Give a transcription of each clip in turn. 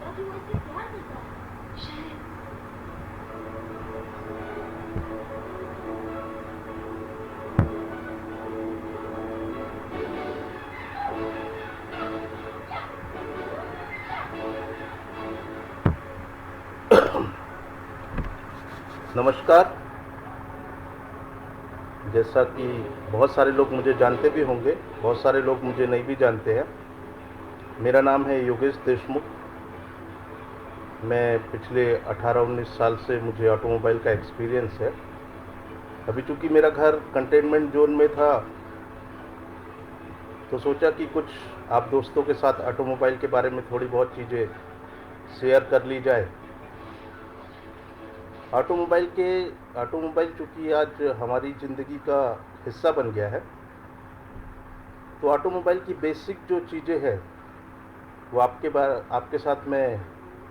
ताकि वो उससे प्यार करता है शायद। नमस्कार। जैसा कि बहुत सारे लोग मुझे जानते भी होंगे, बहुत सारे लोग मुझे नहीं भी जानते हैं। मेरा नाम है योगेश देशमुख। मैं पिछले 18-19 साल से मुझे ऑटोमोबाइल का एक्सपीरियंस है। अभी चूँकि मेरा घर कंटेनमेंट जोन में था, तो सोचा कि कुछ आप दोस्तों के साथ ऑटोमोबाइल के बारे में थोड़ी बहुत चीज़ें शेयर कर ली जाए। ऑटोमोबाइल चूँकि आज हमारी ज़िंदगी का हिस्सा बन गया है, तो ऑटोमोबाइल की बेसिक जो चीज़ें हैं वो आपके साथ मैं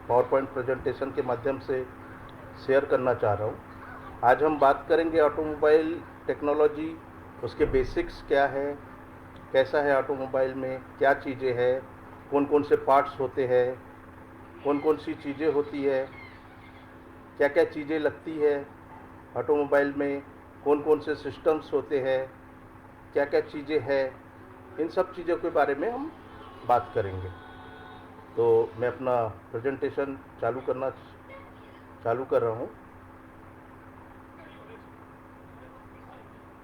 पावर पॉइंट प्रेजेंटेशन के माध्यम से शेयर करना चाह रहा हूँ। आज हम बात करेंगे ऑटोमोबाइल टेक्नोलॉजी, उसके बेसिक्स क्या है, कैसा है ऑटोमोबाइल में, क्या चीज़ें हैं, कौन कौन से पार्ट्स होते हैं, कौन कौन सी चीज़ें होती है, क्या क्या चीज़ें लगती है ऑटोमोबाइल में, कौन कौन से सिस्टम्स होते हैं, क्या क्या चीज़ें हैं, इन सब चीज़ों के बारे में हम बात करेंगे। तो मैं अपना प्रेजेंटेशन चालू कर रहा हूँ।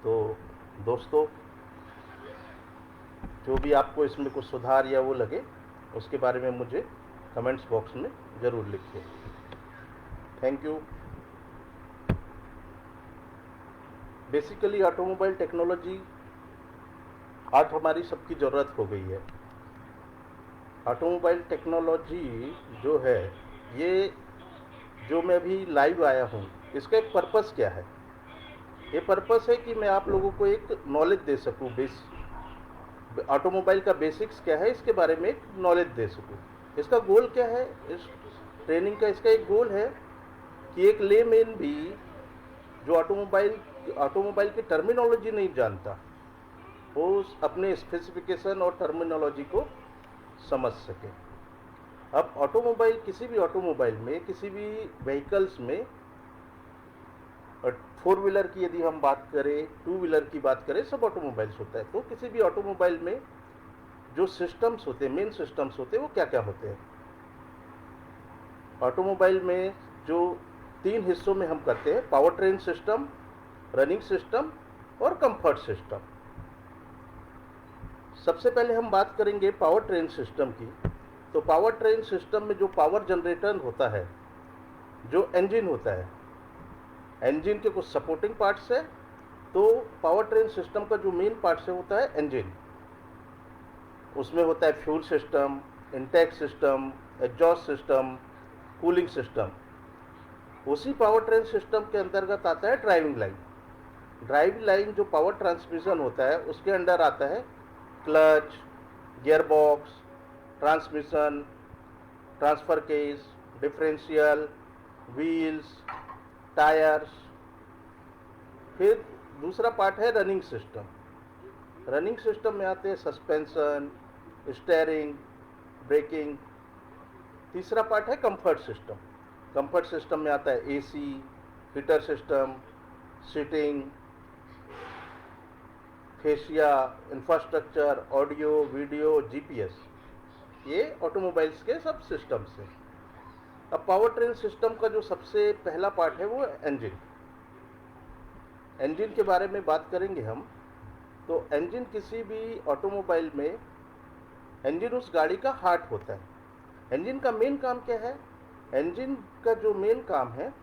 तो दोस्तों, जो भी आपको इसमें कुछ सुधार या वो लगे, उसके बारे में मुझे कमेंट्स बॉक्स में ज़रूर लिखिए। Thank you. Basically automobile technology आज हमारी सबकी ज़रूरत हो गई है। ऑटोमोबाइल टेक्नोलॉजी जो है, ये जो मैं अभी लाइव आया हूँ, इसका एक पर्पस क्या है? ये पर्पस है कि मैं आप लोगों को एक नॉलेज दे सकूँ, ऑटोमोबाइल का बेसिक्स क्या है इसके बारे में एक नॉलेज दे सकूँ। इसका गोल क्या है इस ट्रेनिंग का? इसका एक गोल है कि एक लेमैन भी जो ऑटोमोबाइल की टर्मिनोलॉजी नहीं जानता, वो अपने स्पेसिफिकेशन और टर्मिनोलॉजी को समझ सके। अब किसी भी ऑटोमोबाइल में, किसी भी व्हीकल्स में, 4 व्हीलर की यदि हम बात करें, 2 व्हीलर की बात करें, सब ऑटोमोबाइल्स होता है। तो किसी भी ऑटोमोबाइल में जो सिस्टम्स होते हैं, मेन सिस्टम्स होते हैं, वो क्या क्या होते हैं? ऑटोमोबाइल में जो 3 हिस्सों में हम करते हैं, power train system, running system और कंफर्ट सिस्टम। सबसे पहले हम बात करेंगे पावर ट्रेन सिस्टम की। तो पावर ट्रेन सिस्टम में जो पावर जनरेटर होता है, जो इंजन होता है, इंजन के कुछ सपोर्टिंग पार्ट्स है। तो पावर ट्रेन सिस्टम का जो मेन पार्ट्स है होता है इंजन। उसमें होता है fuel system, intake system, exhaust system, cooling system. उसी पावर ट्रेन सिस्टम के अंतर्गत आता है ड्राइविंग लाइन। ड्राइविंग लाइन जो पावर ट्रांसमिशन होता है, उसके अंडर आता है clutch, gearbox, transmission, transfer case, differential, wheels, tyres. फिर दूसरा पार्ट है रनिंग सिस्टम। रनिंग सिस्टम में आते हैं सस्पेंशन, स्टीयरिंग, ब्रेकिंग। तीसरा पार्ट है कंफर्ट सिस्टम। कंफर्ट सिस्टम में आता है AC, heater system, seating, fascia, infrastructure, audio, video, GPS. ये ऑटोमोबाइल्स के सब सिस्टम्स हैं। अब पावर ट्रेन सिस्टम का जो सबसे पहला पार्ट है वो इंजन। इंजन के बारे में बात करेंगे हम। तो इंजन किसी भी ऑटोमोबाइल में, इंजन उस गाड़ी का हार्ट होता है। इंजन का मेन काम क्या है? इंजन का जो मेन काम है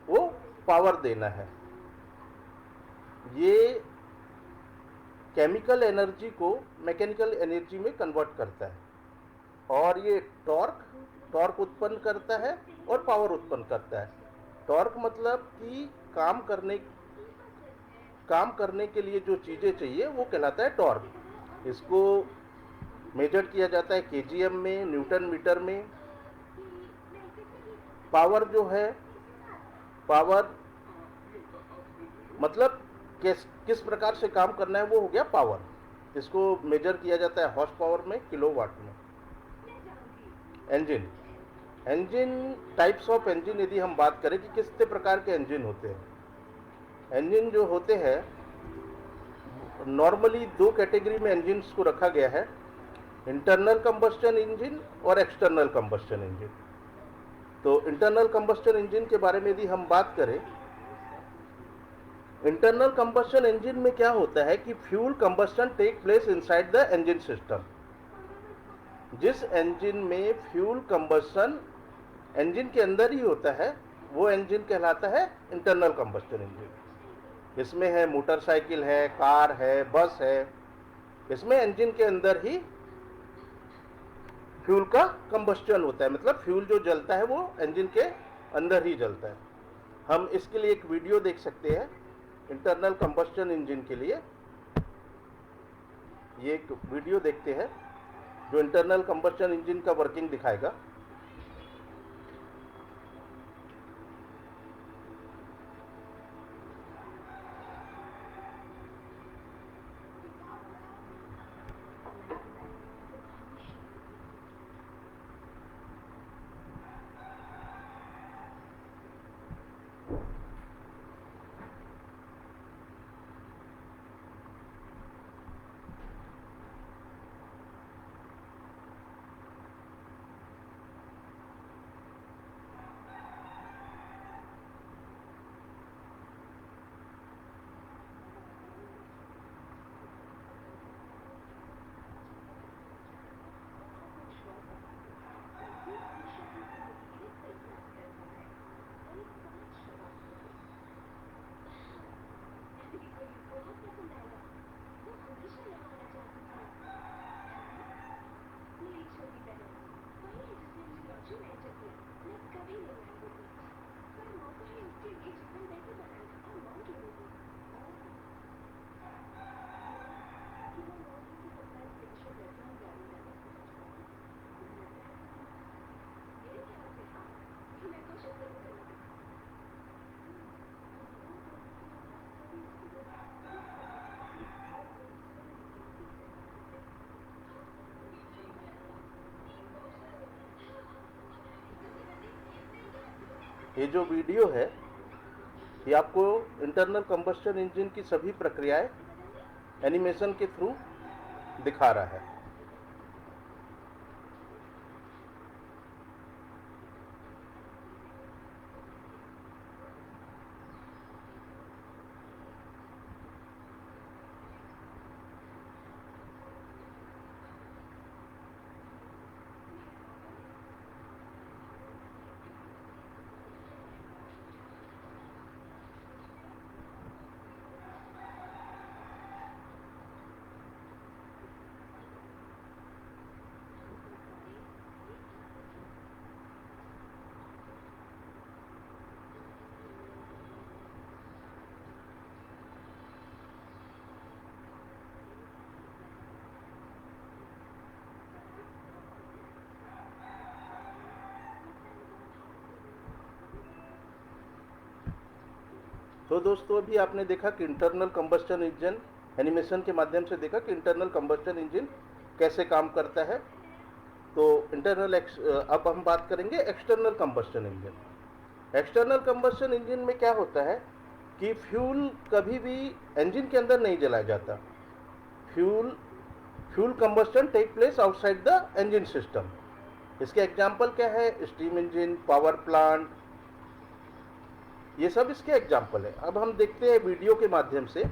वो पावर देना है। ये केमिकल एनर्जी को मैकेनिकल एनर्जी में कन्वर्ट करता है, और ये टॉर्क उत्पन्न करता है और पावर उत्पन्न करता है। टॉर्क मतलब कि काम करने के लिए जो चीज़ें चाहिए वो कहलाता है टॉर्क। इसको मेजर किया जाता है केजीएम में, न्यूटन मीटर में। पावर जो है, पावर मतलब किस प्रकार से काम करना है, वो हो गया पावर। इसको मेजर किया जाता है हॉर्स पावर में, किलोवाट में। इंजन, टाइप्स ऑफ इंजन यदि हम बात करें कि किस प्रकार के इंजन होते हैं। इंजन जो होते हैं नॉर्मली दो कैटेगरी में इंजन्स को रखा गया है, इंटरनल कंबस्शन इंजन और एक्सटर्नल कंबस्शन इंजन। तो इंटरनल कंबस्शन इंजन के बारे में यदि हम बात करें, इंटरनल कंबस्शन इंजन में क्या होता है कि fuel combustion take place inside the engine system. जिस इंजन में फ्यूल कंबस्शन इंजन के अंदर ही होता है वो इंजन कहलाता है इंटरनल कंबस्शन इंजन। इसमें है मोटरसाइकिल है, कार है, बस है, इसमें इंजन के अंदर ही फ्यूल का कंबस्शन होता है, मतलब फ्यूल जो जलता है वो इंजन के अंदर ही जलता है। हम इसके लिए एक वीडियो देख सकते हैं इंटरनल कंबस्शन इंजन के लिए। ये एक वीडियो देखते हैं जो इंटरनल कंबस्शन इंजन का वर्किंग दिखाएगा। ये जो वीडियो है ये आपको इंटरनल कंबस्शन इंजन की सभी प्रक्रियाएं एनिमेशन के थ्रू दिखा रहा है। तो दोस्तों अभी आपने देखा कि इंटरनल कंबस्शन इंजन एनिमेशन के माध्यम से देखा कि इंटरनल कंबस्शन इंजन कैसे काम करता है। तो अब हम बात करेंगे external combustion engine. External combustion engine में क्या होता है कि फ्यूल कभी भी इंजन के अंदर नहीं जलाया जाता। Fuel combustion take place outside the engine system. इसके एग्जाम्पल क्या है? स्टीम इंजन, पावर प्लांट, ये सब इसके एग्जाम्पल है। अब हम देखते हैं वीडियो के माध्यम से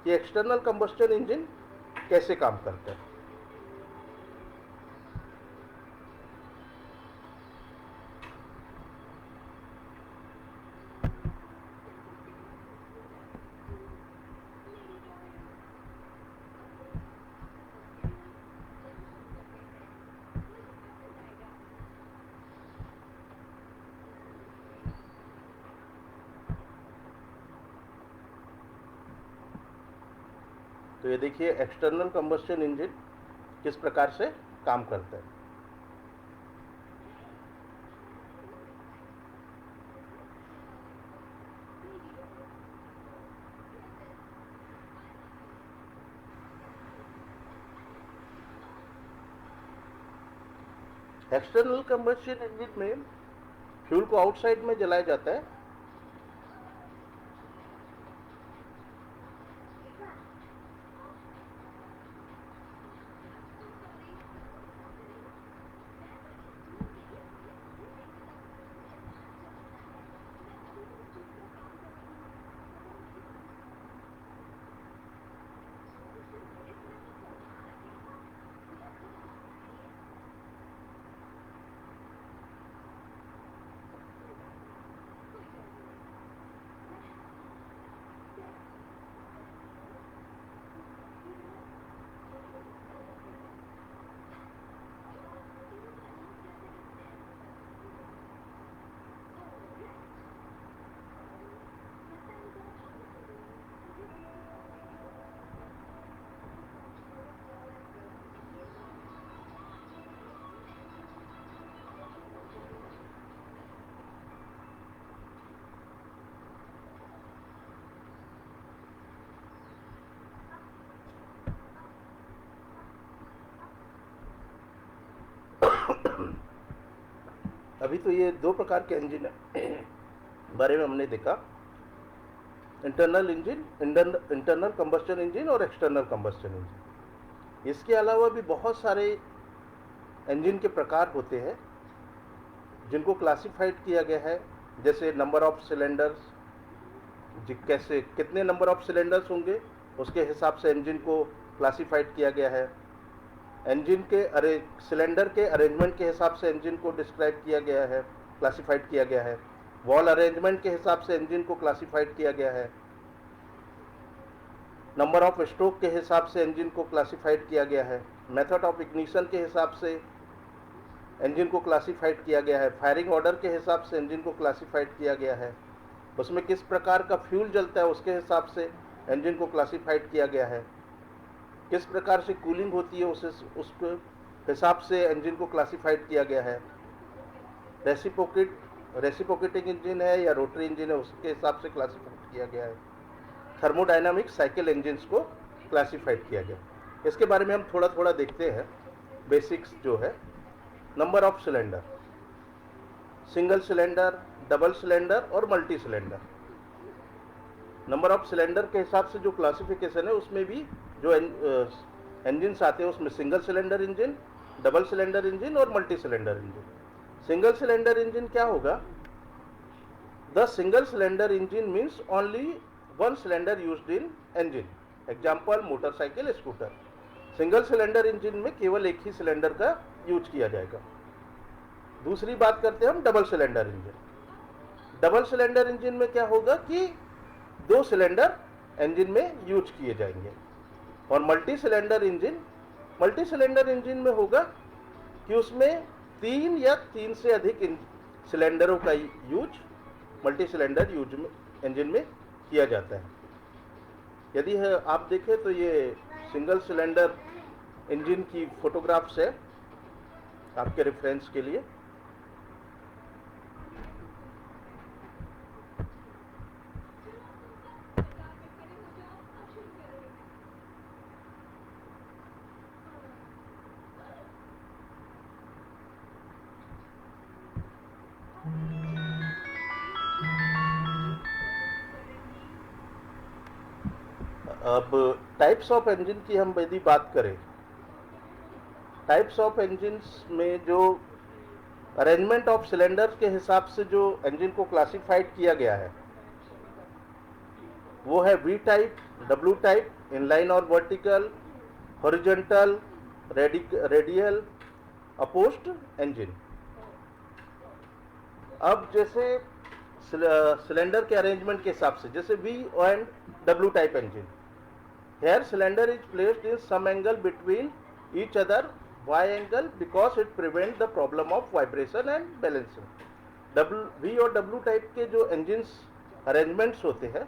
कि एक्सटर्नल कंबस्शन इंजन कैसे काम करता है। तो ये देखिए एक्सटर्नल कंबस्शन इंजन किस प्रकार से काम करता है। एक्सटर्नल कंबशन इंजन में फ्यूल को आउटसाइड में जलाया जाता है। अभी तो ये दो प्रकार के इंजन बारे में हमने देखा, internal engine, internal combustion engine और एक्सटर्नल कंबस्शन इंजन। इसके अलावा भी बहुत सारे इंजन के प्रकार होते हैं जिनको क्लासिफाइड किया गया है, जैसे नंबर ऑफ सिलेंडर्स, कैसे कितने नंबर ऑफ सिलेंडर्स होंगे उसके हिसाब से इंजन को क्लासिफाइड किया गया है। इंजन के सिलेंडर के अरेंजमेंट के हिसाब से इंजन को डिस्क्राइब किया गया है, क्लासिफाइड किया गया है। वॉल अरेंजमेंट के हिसाब से इंजन को क्लासिफाइड किया गया है। नंबर ऑफ स्ट्रोक के हिसाब से इंजन को क्लासिफाइड किया गया है। मेथड ऑफ इग्निशन के हिसाब से इंजन को क्लासिफाइड किया गया है। फायरिंग ऑर्डर के हिसाब से इंजन को क्लासिफाइड किया गया है। उसमें किस प्रकार का फ्यूल जलता है उसके हिसाब से इंजन को क्लासिफाइड किया गया है। किस प्रकार से कूलिंग होती है उसके हिसाब से इंजन को क्लासिफाइड किया गया है। रेसिप्रोकेटिंग इंजन है या रोटरी इंजन है उसके हिसाब से क्लासिफाइड किया गया है। थर्मोडायनामिक साइकिल इंजन्स को क्लासिफाइड किया गया। इसके बारे में हम थोड़ा थोड़ा देखते हैं। बेसिक्स जो है, number of cylinder, single cylinder, double cylinder और multi cylinder. Number of cylinder के हिसाब से जो क्लासिफिकेशन है उसमें भी जो इंजन्स आते हैं उसमें single cylinder engine, double cylinder engine और multi cylinder engine. Single cylinder engine क्या होगा? The single cylinder engine means only one cylinder used in engine. Example motorcycle, scooter. Single cylinder engine में केवल एक ही सिलेंडर का यूज किया जाएगा। दूसरी बात करते हैं हम double cylinder engine. Double cylinder engine में क्या होगा कि दो सिलेंडर इंजन में यूज किए जाएंगे। और मल्टी सिलेंडर इंजन में होगा कि उसमें तीन या तीन से अधिक सिलेंडरों का यूज मल्टी सिलेंडर इंजन में किया जाता है। यदि आप देखें तो ये सिंगल सिलेंडर इंजन की फोटोग्राफ्स है आपके रेफरेंस के लिए। अब टाइप्स ऑफ इंजन की हम यदि बात करें, टाइप्स ऑफ इंजन्स में जो अरेंजमेंट ऑफ सिलेंडर्स के हिसाब से जो इंजन को क्लासिफाइड किया गया है वो है V type, W type, inline और vertical, horizontal, radial, opposed engine. अब जैसे सिलेंडर के अरेंजमेंट के हिसाब से, जैसे V and W type engine, here cylinder is placed in some angle between each other, y angle, because it prevents the problem of vibration and balancing। V और W type के जो engines arrangements होते हैं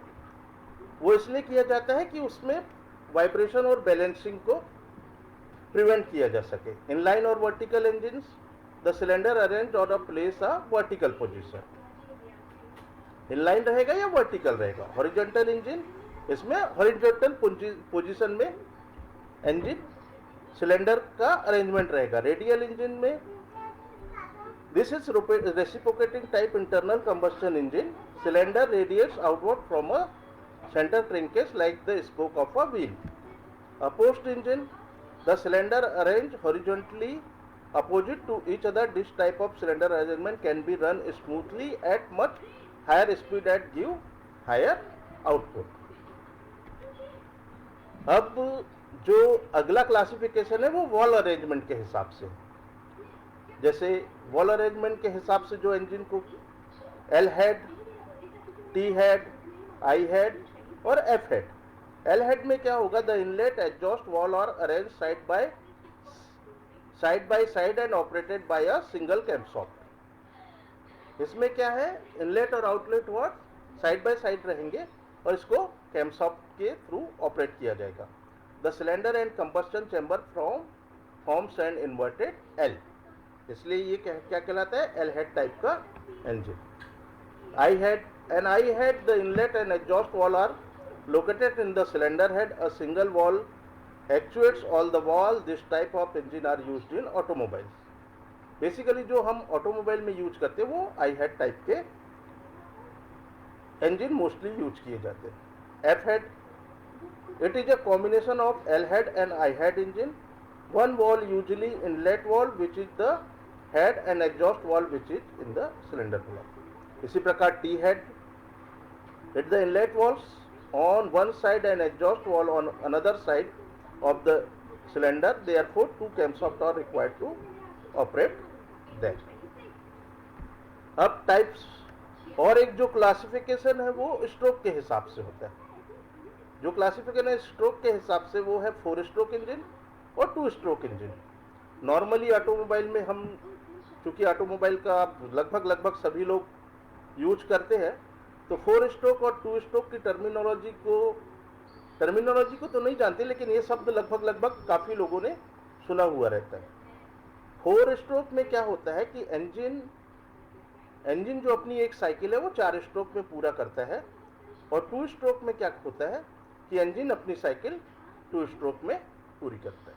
वो इसलिए किया जाता है कि उसमें वाइब्रेशन और बैलेंसिंग को प्रिवेंट किया जा सके। इनलाइन और vertical engines, the cylinder arrange और a place a vertical position. Inline रहेगा या वर्टिकल रहेगा। हॉरिजॉन्टल इंजन, इसमें हॉरिजॉन्टल पोजीशन में इंजन सिलेंडर का अरेंजमेंट रहेगा। रेडियल इंजन में This is reciprocating type internal combustion engine. Cylinder radiates outward from a center crankcase like the spoke of a wheel. A post engine, the cylinder arranged horizontally opposite to each other. This type of cylinder arrangement can be run smoothly at much higher speed and give higher output. अब जो अगला classification है वो wall arrangement के हिसाब से। जैसे wall arrangement के हिसाब से जो इंजन को L head, T head, I head और एफ हेड। एल हेड में क्या होगा, the inlet exhaust valve are arrange side by side and operated by a single camshaft. इसमें क्या है, इनलेट और outlet valve side by side रहेंगे और इसको कैमशॉफ्ट के थ्रू ऑपरेट किया जाएगा। The cylinder and combustion chamber forms and inverted L, इसलिए ये क्या कहलाता है, एल हेड टाइप का engine. I head, the inlet and exhaust valve are located in the cylinder head. A single valve actuates all the valves. This type of engine are used in automobiles. Basically जो हम automobile में use करते हैं वो आई head type के engine mostly use किए जाते हैं। F head, it is a combination of L head and I head engine. One wall usually inlet wall which is the head and exhaust wall which is in the cylinder wall. इसी प्रकार T head, it the inlet walls on one side and exhaust valve on another side of the cylinder. Therefore, two camshafts are required to operate them. अब types और एक जो classification है वो stroke के हिसाब से होता है। जो क्लासिफिकेशन है स्ट्रोक के हिसाब से वो है 4 स्ट्रोक इंजन और 2 स्ट्रोक इंजन। नॉर्मली ऑटोमोबाइल में हम, चूंकि ऑटोमोबाइल का लगभग सभी लोग यूज करते हैं, तो 4 स्ट्रोक और 2 स्ट्रोक की टर्मिनोलॉजी को तो नहीं जानते, लेकिन ये शब्द लगभग काफ़ी लोगों ने सुना हुआ रहता है। 4 स्ट्रोक में क्या होता है कि इंजन जो अपनी एक साइकिल है वो 4 स्ट्रोक में पूरा करता है, और 2 स्ट्रोक में क्या होता है कि इंजन अपनी साइकिल 2 स्ट्रोक में पूरी करता है।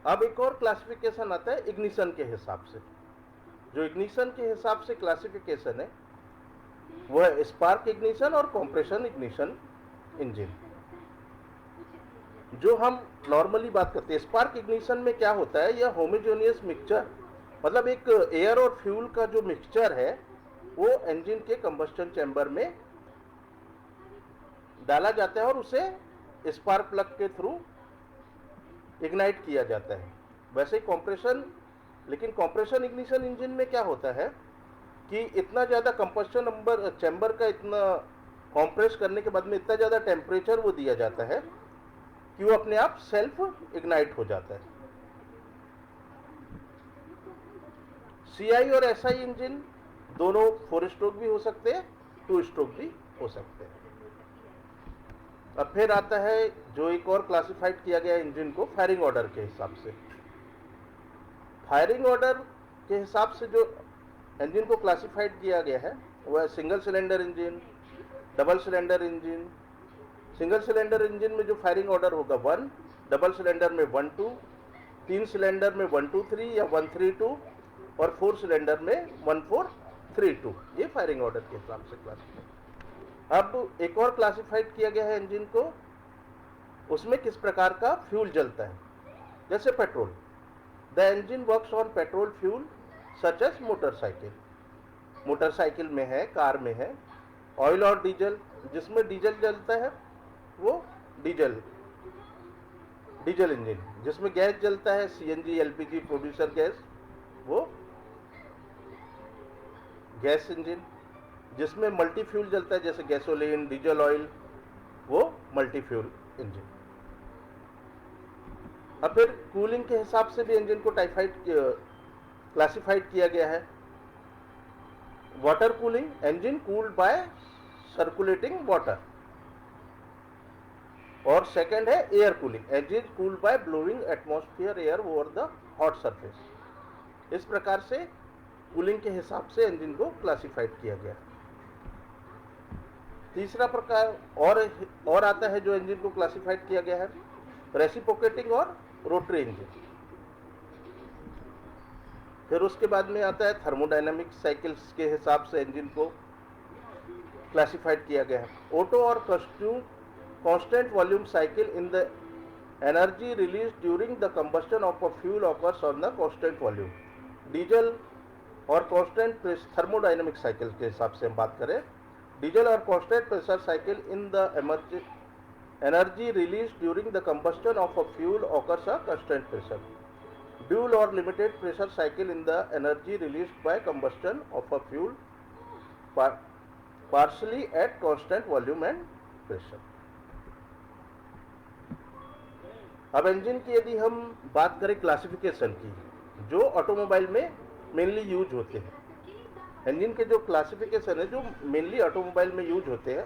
अब एक और क्लासिफिकेशन आता है इग्निशन के हिसाब से। जो इग्निशन के हिसाब से क्लासिफिकेशन है वो है स्पार्क इग्निशन और कंप्रेशन इग्निशन इंजन। जो हम नॉर्मली बात करते हैं, स्पार्क इग्निशन में क्या होता है, यह होमोजेनियस मिक्सचर, मतलब एक एयर और फ्यूल का जो मिक्सचर है वो इंजन के कंबस्टन चैम्बर में डाला जाता है और उसे स्पार्क प्लग के थ्रू इग्नाइट किया जाता है। वैसे ही लेकिन कंप्रेशन इग्निशन इंजन में क्या होता है कि इतना ज़्यादा कंबस्टन चैम्बर का इतना कंप्रेस करने के बाद में इतना ज़्यादा टेम्परेचर वो दिया जाता है कि वो अपने आप सेल्फ इग्नाइट हो जाता है। सीआई और एसआई इंजन दोनों 4 स्ट्रोक भी हो सकते हैं, 2 स्ट्रोक भी हो सकते हैं। अब फिर आता है जो एक और क्लासिफाइड किया गया इंजन को फायरिंग ऑर्डर के हिसाब से। फायरिंग ऑर्डर के हिसाब से जो इंजन को क्लासिफाइड किया गया है वह single cylinder engine, double cylinder engine. Single cylinder engine में जो फायरिंग ऑर्डर होगा 1, डबल सिलेंडर में 1 2, 3 सिलेंडर में 1 2 3 या 1 3 2 और 4 सिलेंडर में 1 4 3 2। ये फायरिंग ऑर्डर के हिसाब से क्लासिफाइड। अब एक और क्लासिफाइड किया गया है इंजन को, उसमें किस प्रकार का फ्यूल जलता है। जैसे petrol, the engine works on petrol fuel such as motorcycle में है, कार में है। ऑयल और डीजल, जिसमें डीजल जलता है वो डीजल इंजन। जिसमें गैस जलता है सीएनजी, एलपीजी, प्रोड्यूसर गैस, वो गैस इंजन। जिसमें मल्टी फ्यूल जलता है जैसे गैसोलीन, डीजल ऑयल, वो मल्टी फ्यूल इंजन। अब फिर कूलिंग के हिसाब से भी इंजन को क्लासिफाइड किया गया है। Water cooling, engine cooled by circulating water. और सेकंड है air cooling, engine cooled by blowing atmosphere air over the hot surface. इस प्रकार से कूलिंग के हिसाब से इंजन को क्लासिफाइड किया गया। तीसरा प्रकार और आता है जो इंजन को क्लासिफाइड किया गया है, रेसिप्रोकेटिंग और रोटरी इंजन। फिर उसके बाद में आता है थर्मोडायनामिक साइकिल्स के हिसाब से इंजन को क्लासिफाइड किया गया है। ऑटो और constant volume cycle in the energy release during the combustion of a fuel occurs on the constant volume. Diesel और कांस्टेंट थर्मोडायनामिक साइकिल के हिसाब से हम बात करें, डीजल और constant pressure cycle in the energy release during the combustion of a fuel occurs a constant pressure. Dual और limited pressure cycle in the energy released by combustion of a fuel partially at constant volume and pressure। अब engine की यदि हम बात करें classification की, जो automobile में मेनली यूज होते हैं, इंजन के जो क्लासिफिकेशन है जो मेनली ऑटोमोबाइल में यूज होते हैं,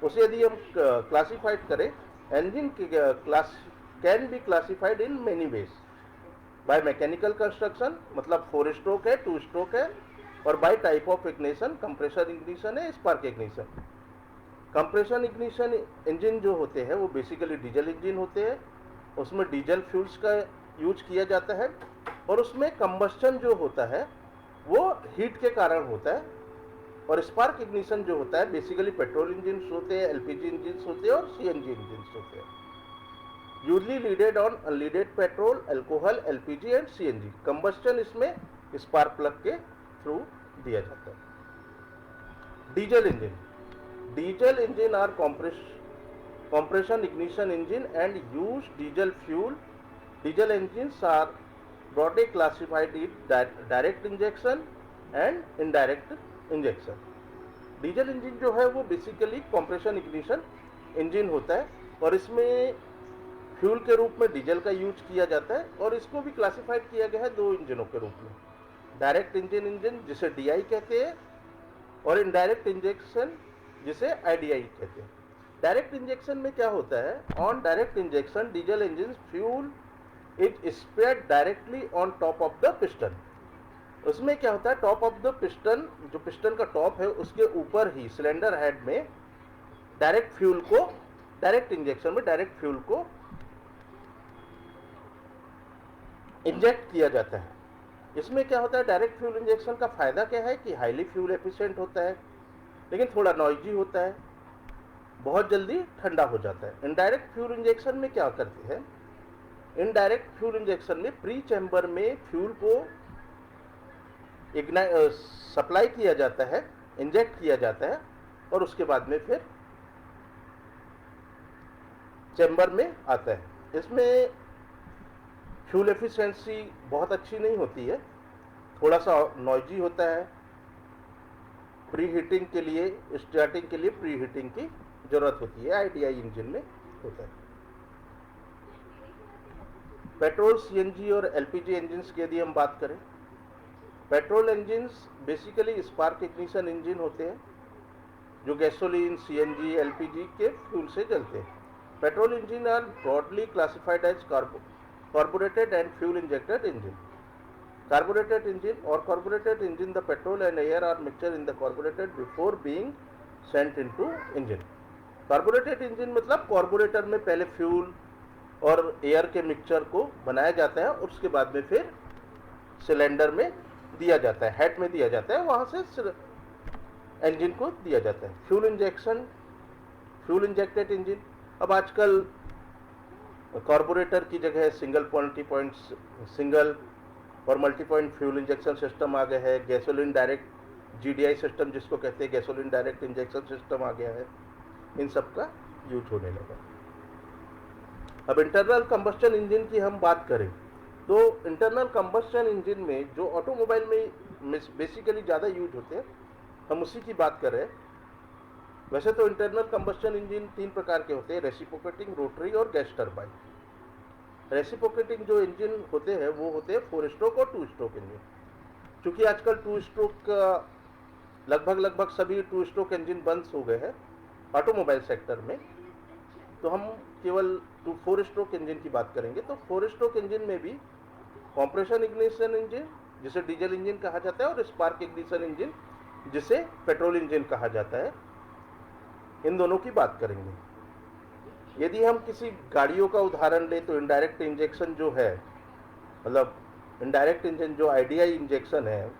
उसे यदि हम क्लासिफाइड करें, इंजन की class can be classified in many ways. By mechanical construction, मतलब 4 स्ट्रोक है, 2 स्ट्रोक है, और by type of ignition, compressor ignition है, spark ignition. Compression ignition engine जो होते हैं वो बेसिकली डीजल इंजन होते हैं, उसमें डीजल फ्यूल्स का यूज किया जाता है, और उसमें कंबस्टन जो होता है वो हीट के कारण होता है। और स्पार्क इग्निशन जो होता है बेसिकली पेट्रोल इंजन होते हैं, एलपीजी इंजन होते हैं और सीएनजी इंजन होते हैं। Usually leaded on unleaded petrol, alcohol, LPG and CNG. Combustion इसमें स्पार्क प्लग के थ्रू दिया जाता है। Diesel engine are compression ignition engine and use diesel fuel। Diesel engines are broadly classified in direct injection and indirect injection। Diesel engine जो है वो basically compression ignition engine होता है, और इसमें फ्यूल के रूप में डीजल का यूज किया जाता है, और इसको भी क्लासिफाइड किया गया है 2 इंजनों के रूप में, डायरेक्ट इंजन जिसे डीआई कहते हैं, और इनडायरेक्ट इंजेक्शन जिसे आईडीआई कहते हैं। डायरेक्ट इंजेक्शन में क्या होता है, on direct injection diesel engine fuel is spread directly on top of the piston. उसमें क्या होता है, टॉप ऑफ द पिस्टन, जो पिस्टन का टॉप है उसके ऊपर ही सिलेंडर हेड में डायरेक्ट फ्यूल को, डायरेक्ट इंजेक्शन में डायरेक्ट फ्यूल को इंजेक्ट किया जाता है। इसमें क्या होता है, डायरेक्ट फ्यूल इंजेक्शन का फायदा क्या है कि हाईली फ्यूल एफिशिएंट होता है, लेकिन थोड़ा नॉइजी होता है, बहुत जल्दी ठंडा हो जाता है। इनडायरेक्ट फ्यूल इंजेक्शन में क्या करते हैं, इनडायरेक्ट फ्यूल इंजेक्शन में प्री चैम्बर में फ्यूल को सप्लाई किया जाता है, इंजेक्ट किया जाता है, और उसके बाद में फिर चैम्बर में आता है। इसमें फ्यूल एफिशिएंसी बहुत अच्छी नहीं होती है, थोड़ा सा नॉइजी होता है। प्री हीटिंग के लिए, स्टार्टिंग के लिए प्री हीटिंग की जरूरत होती है, आईडीआई इंजन में होता है। पेट्रोल, सीएनजी और एलपीजी इंजन्स की यदि हम बात करें, petrol engines basically spark ignition engine होते हैं जो गैसोलीन, सीएनजी, एलपीजी के फ्यूल से चलते हैं। Petrol engine are broadly classified as carbureted and fuel injected engine। Carbureted engine or carbureted engine, the petrol and air are mixture in the carburetor before being sent into engine। Carbonated engine मतलब carburettor में पहले fuel और air के mixture को बनाया जाता है, और उसके बाद में फिर सिलेंडर में दिया जाता है, हेड में दिया जाता है, वहाँ से इंजन को दिया जाता है। Fuel injection, fuel injected engine, अब आजकल कार्बोरेटर की जगह सिंगल और multi point fuel injection system आ गया है। गैसोलीन डायरेक्ट जीडीआई सिस्टम जिसको कहते हैं, गैसोलीन डायरेक्ट इंजेक्शन सिस्टम आ गया है, इन सब का यूज होने लगा। अब इंटरनल कंबस्टन इंजन की हम बात करें तो इंटरनल कंबस्टन इंजन में जो ऑटोमोबाइल में बेसिकली ज़्यादा यूज होते हैं, हम उसी की बात कर रहे हैं। वैसे तो इंटरनल कंबस्टन इंजन 3 प्रकार के होते हैं, रेसिप्रोकेटिंग, रोटरी और गैस टरबाइन। रेसिप्रोकेटिंग जो इंजन होते हैं वो होते हैं 4 स्ट्रोक और 2 स्ट्रोक इंजन। चूँकि आजकल 2 स्ट्रोक लगभग सभी 2 स्ट्रोक इंजन बंद हो गए हैं ऑटोमोबाइल सेक्टर में, तो हम केवल 4 स्ट्रोक इंजन की बात करेंगे। तो 4 स्ट्रोक इंजन में भी कंप्रेशन इग्निशन इंजन जिसे डीजल इंजन कहा जाता है, और स्पार्क इग्निशन इंजन जिसे पेट्रोल इंजन कहा जाता है, इन दोनों की बात करेंगे। यदि हम किसी गाड़ियों का उदाहरण लें तो इनडायरेक्ट इंजेक्शन जो है, मतलब इनडायरेक्ट इंजन जो आईडीआई इंजेक्शन है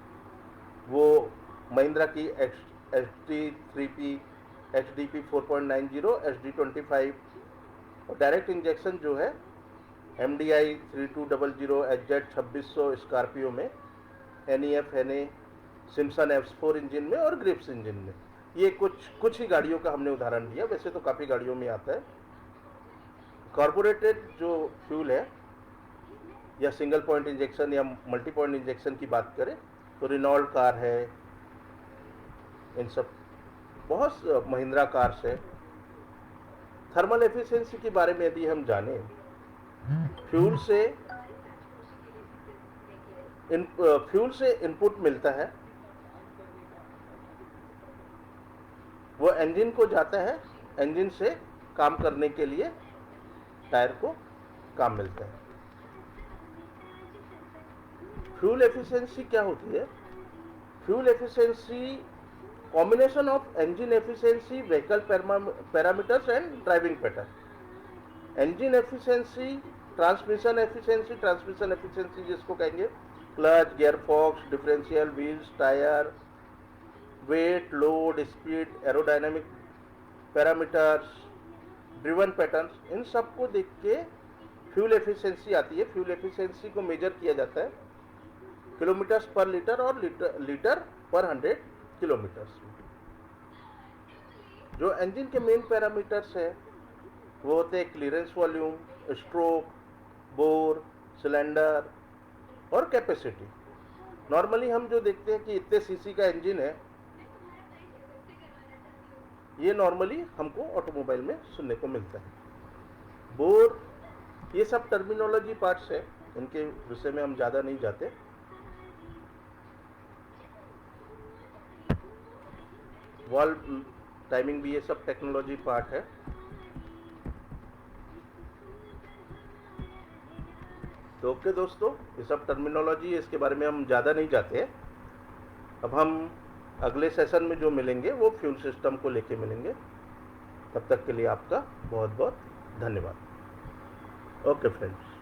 वो महिंद्रा की HD3P, HDP 4.90, HD25, और डायरेक्ट इंजेक्शन जो है MDI 3200, HZ 2600 स्कॉर्पियो में, NEF NA Simpson F4 engine में और ग्रिप्स इंजन में। ये कुछ ही गाड़ियों का हमने उदाहरण दिया, वैसे तो काफ़ी गाड़ियों में आता है। कार्बोरेटेड जो फ्यूल है या सिंगल पॉइंट इंजेक्शन या मल्टी पॉइंट इंजेक्शन की बात करें तो रिनॉल्ट कार है, इन सब बहुत महिंद्रा कार्स है। थर्मल एफिशिएंसी के बारे में यदि हम जानें, फ्यूल से इनपुट मिलता है, वो इंजन को जाता है, इंजन से काम करने के लिए टायर को काम मिलता है। फ्यूल एफिशिएंसी क्या होती है? Fuel efficiency combination of engine efficiency, vehicle parameters and driving pattern. Engine efficiency, transmission efficiency जिसको कहेंगे clutch, gear box, differential, wheels, tyre, weight, load, speed, aerodynamic parameters, driven patterns, इन सब को देख के फ्यूल एफिशिएंसी आती है। फ्यूल एफिशिएंसी को मेजर किया जाता है किलोमीटर्स पर लीटर और लीटर पर 100 किलोमीटर्स। जो इंजन के मेन पैरामीटर्स है वो होते हैं clearance volume, stroke, bore, cylinder और कैपेसिटी। नॉर्मली हम जो देखते हैं कि इतने सीसी का इंजन है, ये नॉर्मली हमको ऑटोमोबाइल में सुनने को मिलता है। बोर, ये सब टर्मिनोलॉजी पार्ट्स है, इनके विषय में हम ज़्यादा नहीं जाते। वाल्व टाइमिंग भी ये सब टेक्नोलॉजी पार्ट है। तो ओके दोस्तों, ये सब टर्मिनोलॉजी है, इसके बारे में हम ज़्यादा नहीं जाते। अब हम अगले सेशन में जो मिलेंगे वो फ्यूल सिस्टम को लेके मिलेंगे। तब तक के लिए आपका बहुत बहुत धन्यवाद। Okay friends.